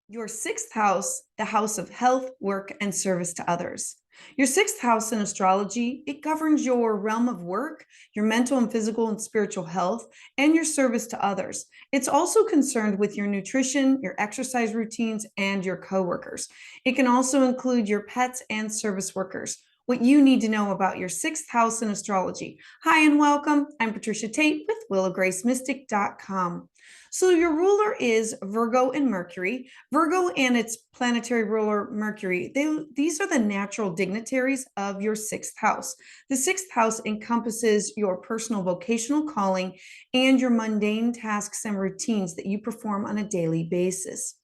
Your sixth house, the house of health, work, and service to others. Your sixth house in astrology, it governs your realm of work, your mental and physical and spiritual health, and your service to others. It's also concerned with your nutrition, your exercise routines, and your coworkers. It can also include your pets and service workers. What you need to know about your sixth house in astrology. Hi and welcome. I'm Patricia Tate with willowgracemystic.com. So your ruler is Virgo and Mercury. Virgo and its planetary ruler Mercury, these are the natural dignitaries of your sixth house. The sixth house encompasses your personal vocational calling and your mundane tasks and routines that you perform on a daily basis.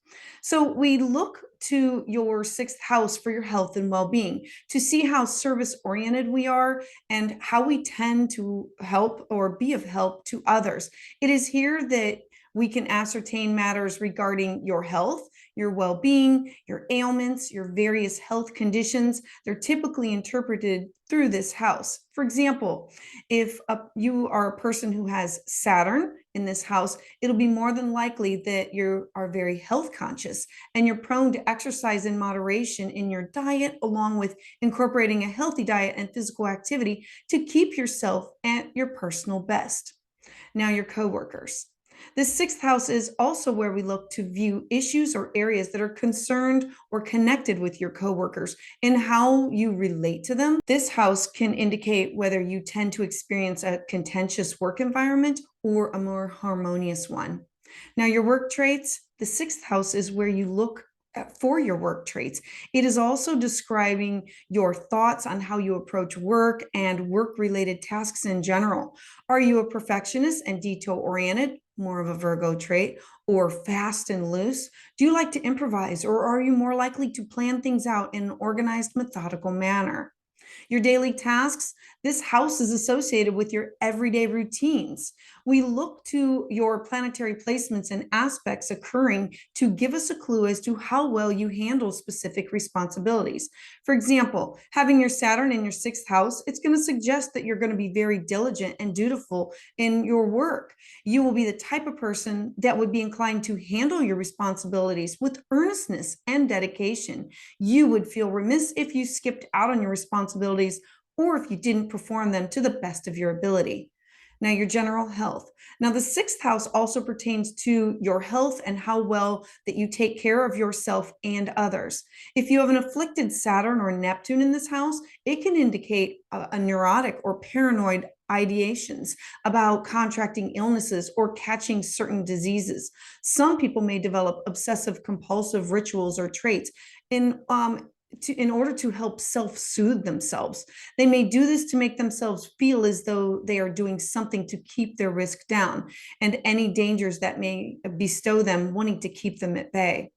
So we look to your sixth house for your health and well-being to see how service oriented we are and how we tend to help or be of help to others. It is here that we can ascertain matters regarding your health, your well-being, your ailments, your various health conditions. They're typically interpreted through this house. For example, if you are a person who has Saturn in this house, it'll be more than likely that you are very health conscious and you're prone to exercise in moderation in your diet, along with incorporating a healthy diet and physical activity to keep yourself at your personal best. Now, your coworkers. The sixth house is also where we look to view issues or areas that are concerned or connected with your coworkers and how you relate to them. This house can indicate whether you tend to experience a contentious work environment or a more harmonious one. Now, your work traits, the sixth house is where you look for your work traits. It is also describing your thoughts on how you approach work and work related tasks in general. Are you a perfectionist and detail oriented, more of a Virgo trait, or fast and loose? Do you like to improvise, or are you more likely to plan things out in an organized, methodical manner? Your daily tasks, this house is associated with your everyday routines. We look to your planetary placements and aspects occurring to give us a clue as to how well you handle specific responsibilities. For example, having your Saturn in your sixth house, it's going to suggest that you're going to be very diligent and dutiful in your work. You will be the type of person that would be inclined to handle your responsibilities with earnestness and dedication. You would feel remiss if you skipped out on your responsibilities or if you didn't perform them to the best of your ability. Now, your general health. Now, the sixth house also pertains to your health and how well that you take care of yourself and others. If you have an afflicted Saturn or Neptune in this house, it can indicate a neurotic or paranoid ideations about contracting illnesses or catching certain diseases. Some people may develop obsessive compulsive rituals or traits in order to help self-soothe themselves. They may do this to make themselves feel as though they are doing something to keep their risk down and any dangers that may bestow them, wanting to keep them at bay.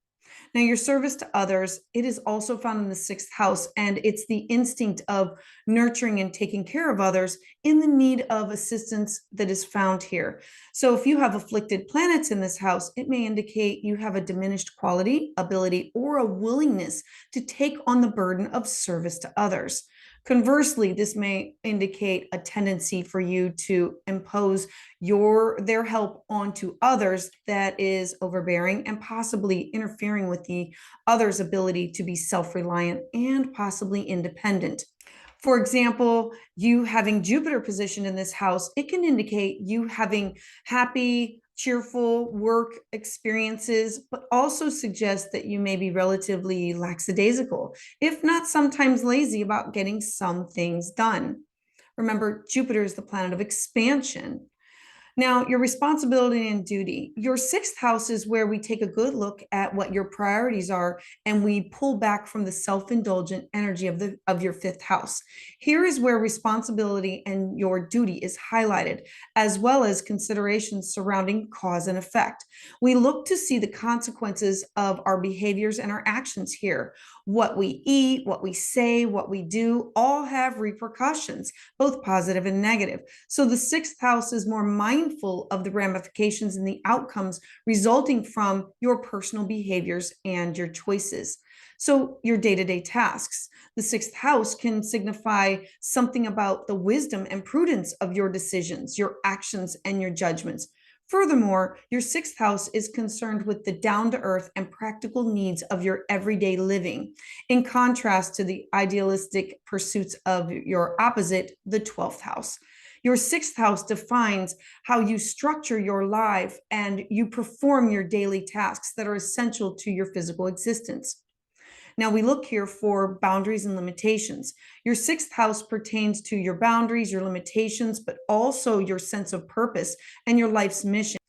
Now, your service to others, it is also found in the sixth house, and it's the instinct of nurturing and taking care of others in the need of assistance that is found here. So if you have afflicted planets in this house, it may indicate you have a diminished quality, ability, or a willingness to take on the burden of service to others. Conversely, this may indicate a tendency for you to impose their help onto others that is overbearing and possibly interfering with the other's ability to be self-reliant and possibly independent. For example, you having Jupiter positioned in this house, it can indicate you having happy, cheerful work experiences, but also suggest that you may be relatively lackadaisical, if not sometimes lazy about getting some things done. Remember, Jupiter is the planet of expansion. Now, your responsibility and duty. Your sixth house is where we take a good look at what your priorities are and we pull back from the self-indulgent energy of your fifth house. Here is where responsibility and your duty is highlighted, as well as considerations surrounding cause and effect. We look to see the consequences of our behaviors and our actions here. What we eat, what we say, what we do, all have repercussions, both positive and negative. So the sixth house is more mindful of the ramifications and the outcomes resulting from your personal behaviors and your choices. So your day-to-day tasks. The sixth house can signify something about the wisdom and prudence of your decisions, your actions, and your judgments. Furthermore, your sixth house is concerned with the down to earth and practical needs of your everyday living, in contrast to the idealistic pursuits of your opposite, the 12th house. Your sixth house defines how you structure your life and you perform your daily tasks that are essential to your physical existence. Now we look here for boundaries and limitations. Your sixth house pertains to your boundaries, your limitations, but also your sense of purpose and your life's mission.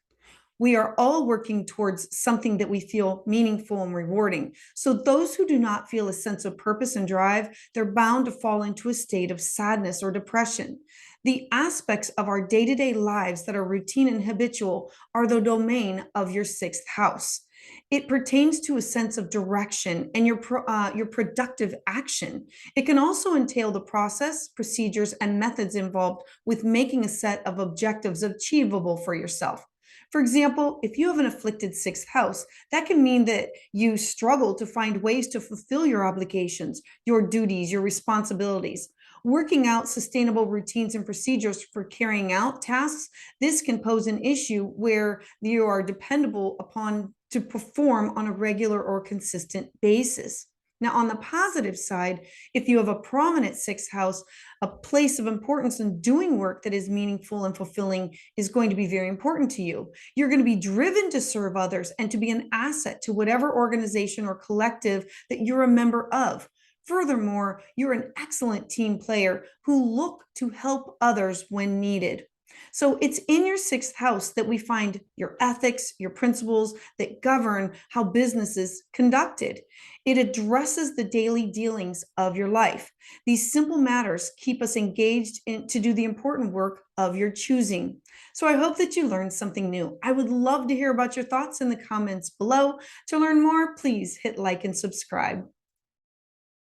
We are all working towards something that we feel meaningful and rewarding. So those who do not feel a sense of purpose and drive, they're bound to fall into a state of sadness or depression. The aspects of our day-to-day lives that are routine and habitual are the domain of your sixth house. It pertains to a sense of direction and your productive action. It can also entail the process, procedures, and methods involved with making a set of objectives achievable for yourself. For example, if you have an afflicted sixth house, that can mean that you struggle to find ways to fulfill your obligations, your duties, your responsibilities. Working out sustainable routines and procedures for carrying out tasks, this can pose an issue where you are dependable upon to perform on a regular or consistent basis. Now, on the positive side, if you have a prominent sixth house, a place of importance in doing work that is meaningful and fulfilling is going to be very important to you. You're going to be driven to serve others and to be an asset to whatever organization or collective that you're a member of. Furthermore, you're an excellent team player who look to help others when needed. So it's in your sixth house that we find your ethics, your principles that govern how business is conducted. It addresses the daily dealings of your life. These simple matters keep us engaged to do the important work of your choosing. So I hope that you learned something new. I would love to hear about your thoughts in the comments below. To learn more, please hit like and subscribe.